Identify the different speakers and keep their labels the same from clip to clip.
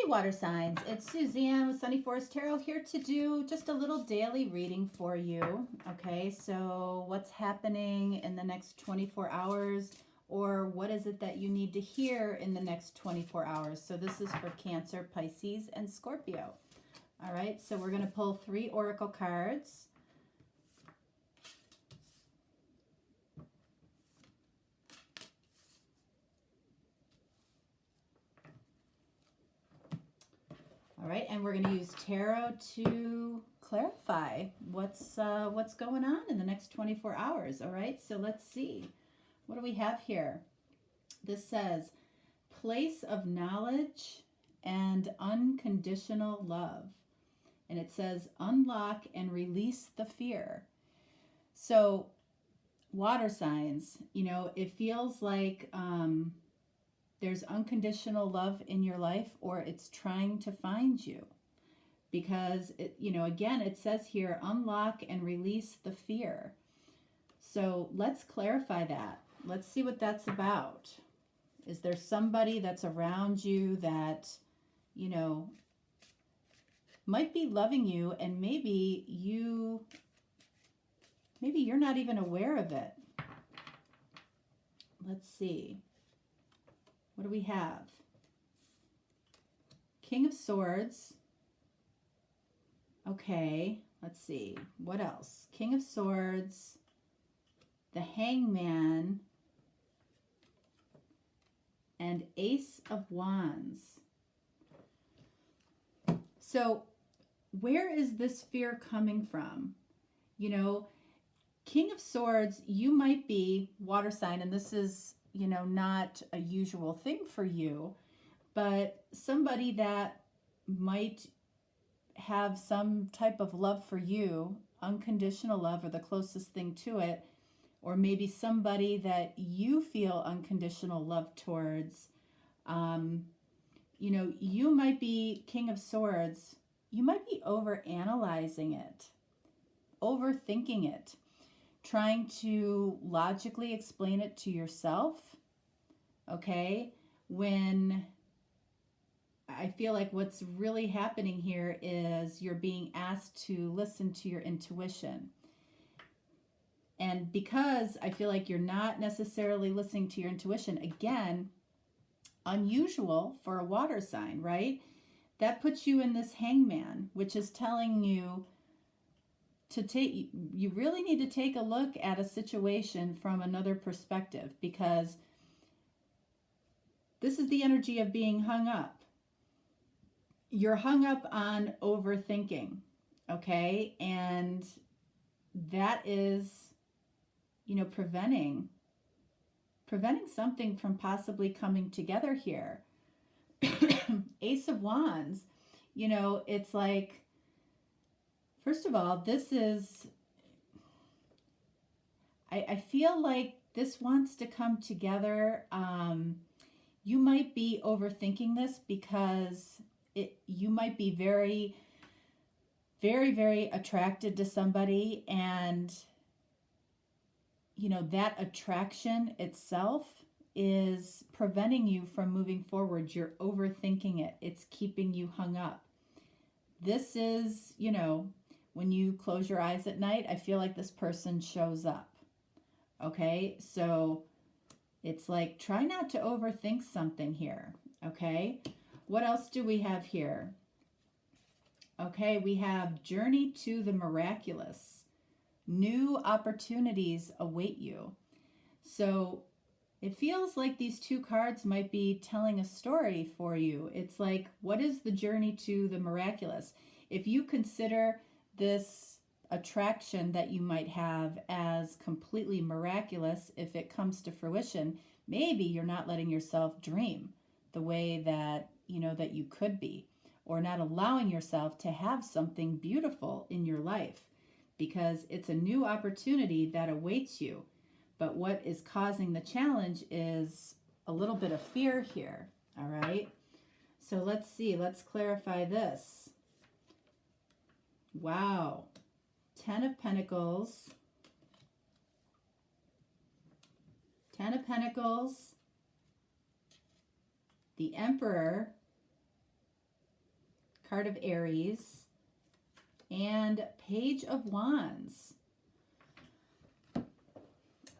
Speaker 1: water signs, it's Suzanne with Sunny Forest Tarot here to do just a little daily reading for you. Okay, so what's happening in the next 24 hours, or what is it that you need to hear in the next 24 hours? So this is for Cancer, Pisces, and Scorpio. All right, so we're going to pull 3 oracle cards. All right, and we're going to use tarot to clarify what's going on in the next 24 hours. All right, so let's see. What do we have here? This says, place of knowledge and unconditional love. And it says, unlock and release the fear. So, water signs, you know, it feels like there's unconditional love in your life, or it's trying to find you, because it, you know, again, it says here, unlock and release the fear. So let's clarify that. Let's see what that's about. Is there somebody that's around you that, you know, might be loving you, and maybe you're not even aware of it? Let's see. What do we have? King of Swords. Okay, let's see. What else? King of Swords, the Hangman, and Ace of Wands. So where is this fear coming from? You know, King of Swords, you might be water sign, and this is, you know, not a usual thing for you, but somebody that might have some type of love for you, unconditional love, or the closest thing to it, or maybe somebody that you feel unconditional love towards. You know, you might be King of Swords, you might be overanalyzing it, overthinking it, trying to logically explain it to yourself, okay? When I feel like what's really happening here is you're being asked to listen to your intuition. And because I feel like you're not necessarily listening to your intuition, again, unusual for a water sign, right? That puts you in this Hangman, which is telling you you really need to take a look at a situation from another perspective, because this is the energy of being hung up. You're hung up on overthinking, okay? And that is, you know, preventing something from possibly coming together here. Ace of Wands, you know, it's like, first of all, this is, I feel like this wants to come together. You might be overthinking this because you might be very, very, very attracted to somebody, and, you know, that attraction itself is preventing you from moving forward. You're overthinking it. It's keeping you hung up. This is, you know, when you close your eyes at night, I feel like this person shows up. Okay, so it's like, try not to overthink something here. Okay, what else do we have here? Okay, we have Journey to the Miraculous. New opportunities await you. So it feels like these 2 cards might be telling a story for you. It's like, what is the journey to the miraculous? If you consider this attraction that you might have as completely miraculous, if it comes to fruition, maybe you're not letting yourself dream the way that, you know, that you could be, or not allowing yourself to have something beautiful in your life, because it's a new opportunity that awaits you. But what is causing the challenge is a little bit of fear here, all right? So let's see, let's clarify this. Wow, 10 of Pentacles, 10 of Pentacles, the Emperor, card of Aries, and Page of Wands.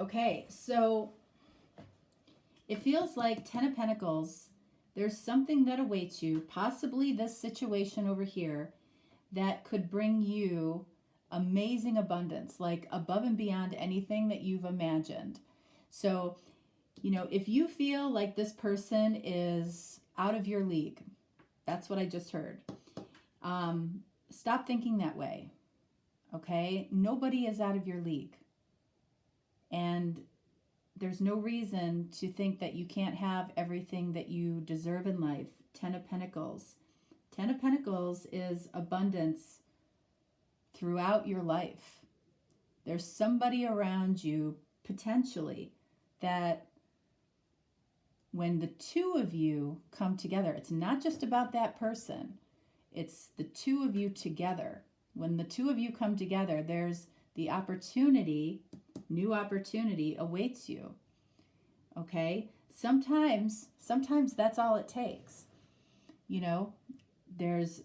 Speaker 1: Okay, so it feels like 10 of Pentacles, there's something that awaits you, possibly this situation over here, that could bring you amazing abundance, like above and beyond anything that you've imagined. So, you know, if you feel like this person is out of your league, that's what I just heard. Stop thinking that way, okay? Nobody is out of your league. And there's no reason to think that you can't have everything that you deserve in life. 10 of Pentacles. 10 of Pentacles is abundance throughout your life. There's somebody around you, potentially, that when the two of you come together, it's not just about that person. It's the two of you together. When the two of you come together, there's the opportunity, new opportunity awaits you. Okay? Sometimes that's all it takes. You know, there's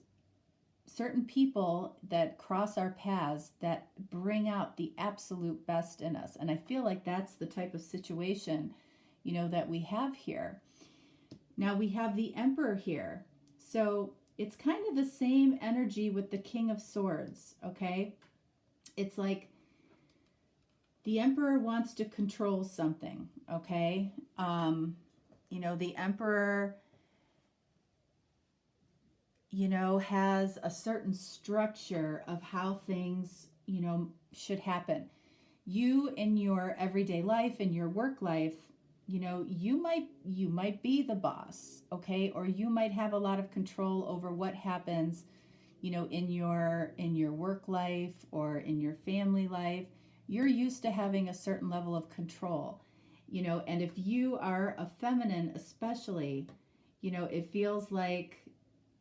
Speaker 1: certain people that cross our paths that bring out the absolute best in us. And I feel like that's the type of situation, you know, that we have here. Now we have the Emperor here. So it's kind of the same energy with the King of Swords, okay? It's like the Emperor wants to control something, okay? You know, the Emperor, you know, has a certain structure of how things, you know, should happen. You in your everyday life, in your work life, you know, you might be the boss, okay? Or you might have a lot of control over what happens, you know, in your work life or in your family life. You're used to having a certain level of control, you know, and if you are a feminine especially, you know, it feels like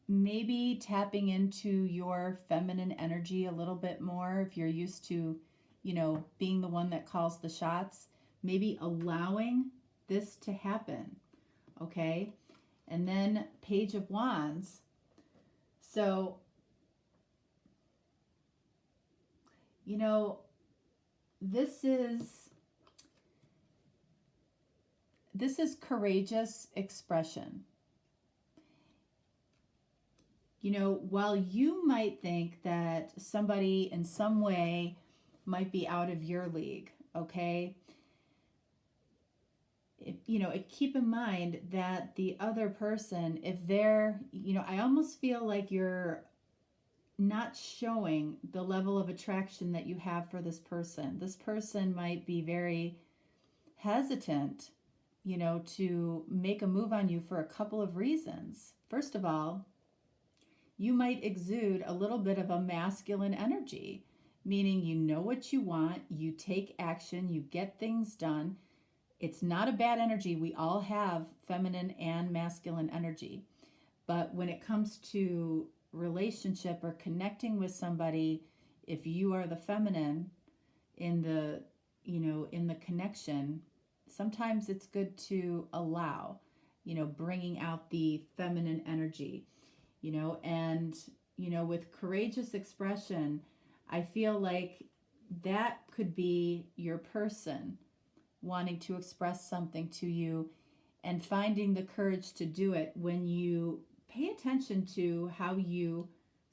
Speaker 1: maybe tapping into your feminine energy a little bit more if you're used to, you know, being the one that calls the shots, maybe allowing this to happen, okay? And then Page of Wands. So, you know, this is courageous expression. You know, while you might think that somebody in some way might be out of your league, okay? Keep in mind that the other person, if they're, you know, I almost feel like you're not showing the level of attraction that you have for this person. This person might be very hesitant, you know, to make a move on you for a couple of reasons. First of all, you might exude a little bit of a masculine energy, meaning you know what you want, you take action, you get things done. It's not a bad energy. We all have feminine and masculine energy. But when it comes to relationship or connecting with somebody, if you are the feminine in the, you know, in the connection, sometimes it's good to allow, you know, bringing out the feminine energy, you know, and, you know, with courageous expression, I feel like that could be your person wanting to express something to you and finding the courage to do it when you pay attention to how you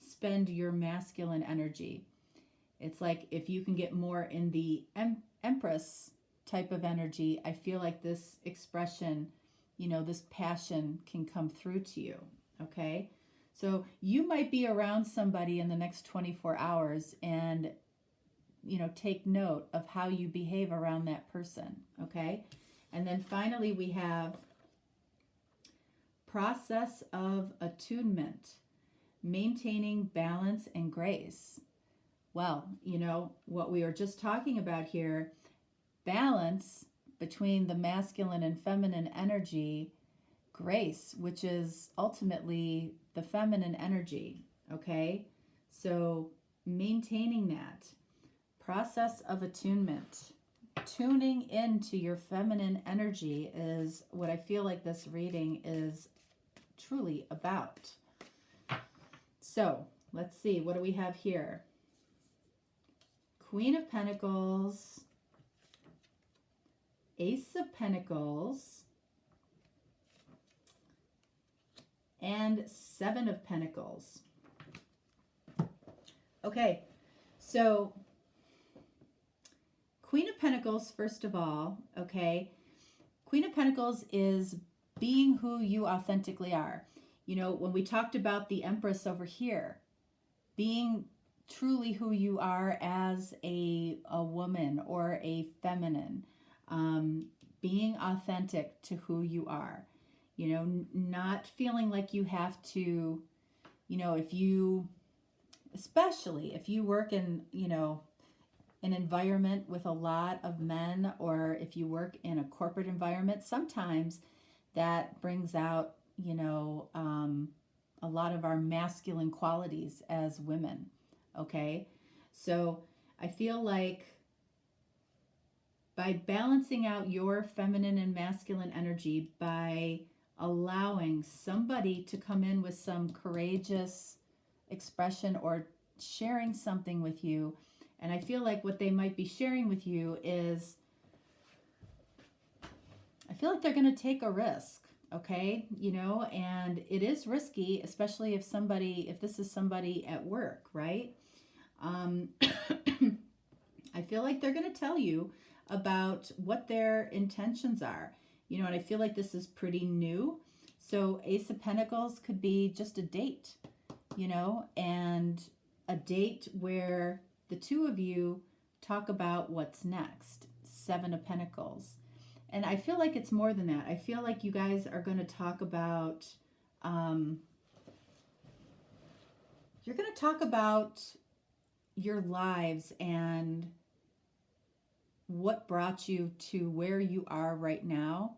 Speaker 1: spend your masculine energy. It's like if you can get more in the Empress type of energy, I feel like this expression, you know, this passion can come through to you, okay? So you might be around somebody in the next 24 hours and, you know, take note of how you behave around that person, okay? And then finally we have process of attunement, maintaining balance and grace. Well, you know, what we were just talking about here, balance between the masculine and feminine energy, grace, which is ultimately the feminine energy, okay? So maintaining that process of attunement, tuning into your feminine energy is what I feel like this reading is truly about. So let's see, what do we have here? Queen of Pentacles, Ace of Pentacles, and Seven of Pentacles. Okay, so Queen of Pentacles, first of all, okay, Queen of Pentacles is being who you authentically are. You know, when we talked about the Empress over here, being truly who you are as a woman or a feminine, being authentic to who you are, you know, not feeling like you have to, you know, if you, especially if you work in, you know, an environment with a lot of men, or if you work in a corporate environment, sometimes that brings out, you know, a lot of our masculine qualities as women. Okay, so I feel like by balancing out your feminine and masculine energy, by allowing somebody to come in with some courageous expression or sharing something with you, and I feel like what they might be sharing with you is, I feel like they're going to take a risk, okay? You know, and it is risky, especially if this is somebody at work, right? I feel like they're going to tell you about what their intentions are, you know, and I feel like this is pretty new. So Ace of Pentacles could be just a date, you know, and a date where the two of you talk about what's next. Seven of Pentacles. And I feel like it's more than that. I feel like you guys are going to talk about, you're going to talk about your lives and what brought you to where you are right now.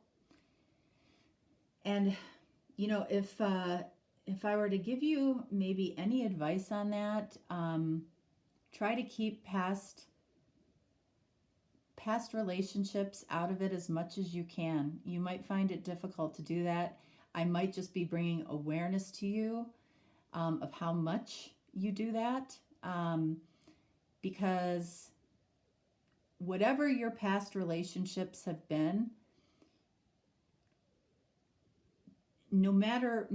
Speaker 1: And, you know, if I were to give you maybe any advice on that, try to keep past relationships out of it as much as you can. You might find it difficult to do that. I might just be bringing awareness to you of how much you do that, because whatever your past relationships have been, no matter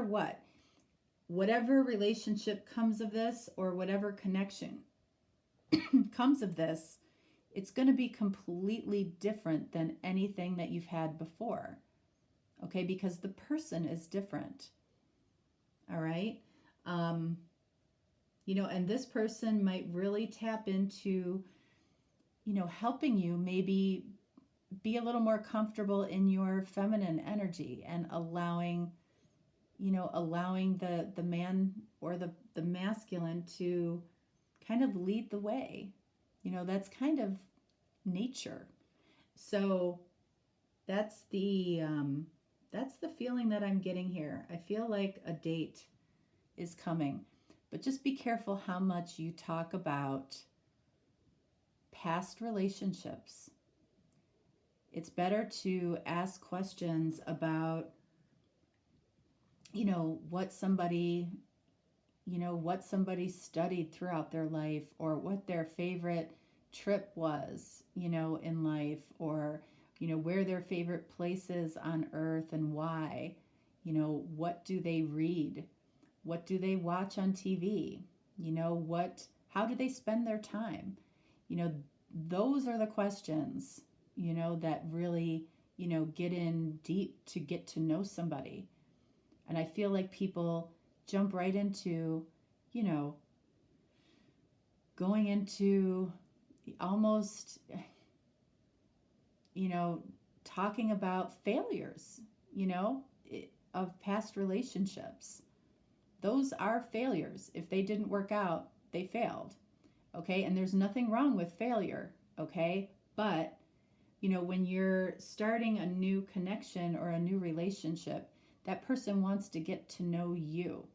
Speaker 1: what, whatever relationship comes of this, or whatever connection comes of this, it's going to be completely different than anything that you've had before. Okay, because the person is different. All right. You know, and this person might really tap into, you know, helping you maybe be a little more comfortable in your feminine energy, and allowing the man or the masculine to kind of lead the way. You know, that's kind of nature. So that's the feeling that I'm getting here. I feel like a date is coming, but just be careful how much you talk about past relationships. It's better to ask questions about, you know, what somebody studied throughout their life, or what their favorite trip was, you know, in life, or, you know, where their favorite places on earth and why. You know, what do they read? What do they watch on TV? You know, how do they spend their time? You know, those are the questions, you know, that really, you know, get in deep to get to know somebody. And I feel like people jump right into, you know, going into almost, you know, talking about failures, you know, of past relationships. Those are failures. If they didn't work out, they failed. Okay, and there's nothing wrong with failure. Okay, but, you know, when you're starting a new connection or a new relationship, that person wants to get to know you,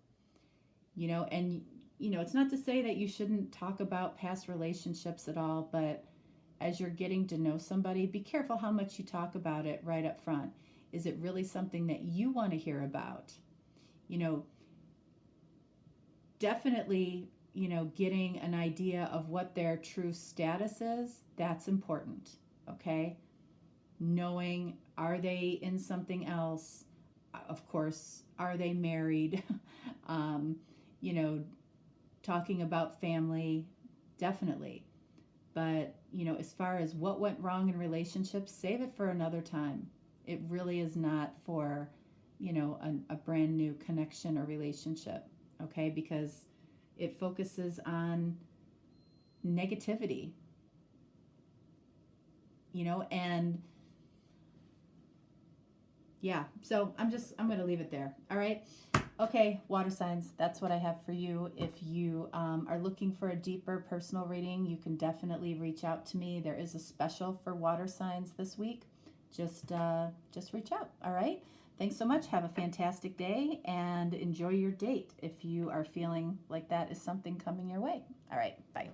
Speaker 1: you know, and, you know, it's not to say that you shouldn't talk about past relationships at all, but as you're getting to know somebody, be careful how much you talk about it right up front. Is it really something that you want to hear about? You know, definitely, you know, getting an idea of what their true status is, that's important. Okay. Knowing, are they in something else? Of course, are they married? um, you know, talking about family, definitely. But, you know, as far as what went wrong in relationships, save it for another time. It really is not for, you know, a brand new connection or relationship, okay? Because it focuses on negativity, you know, and yeah, so I'm going to leave it there. All right. Okay, water signs, that's what I have for you. If you are looking for a deeper personal reading, you can definitely reach out to me. There is a special for water signs this week. Just reach out. All right. Thanks so much. Have a fantastic day and enjoy your date if you are feeling like that is something coming your way. All right. Bye.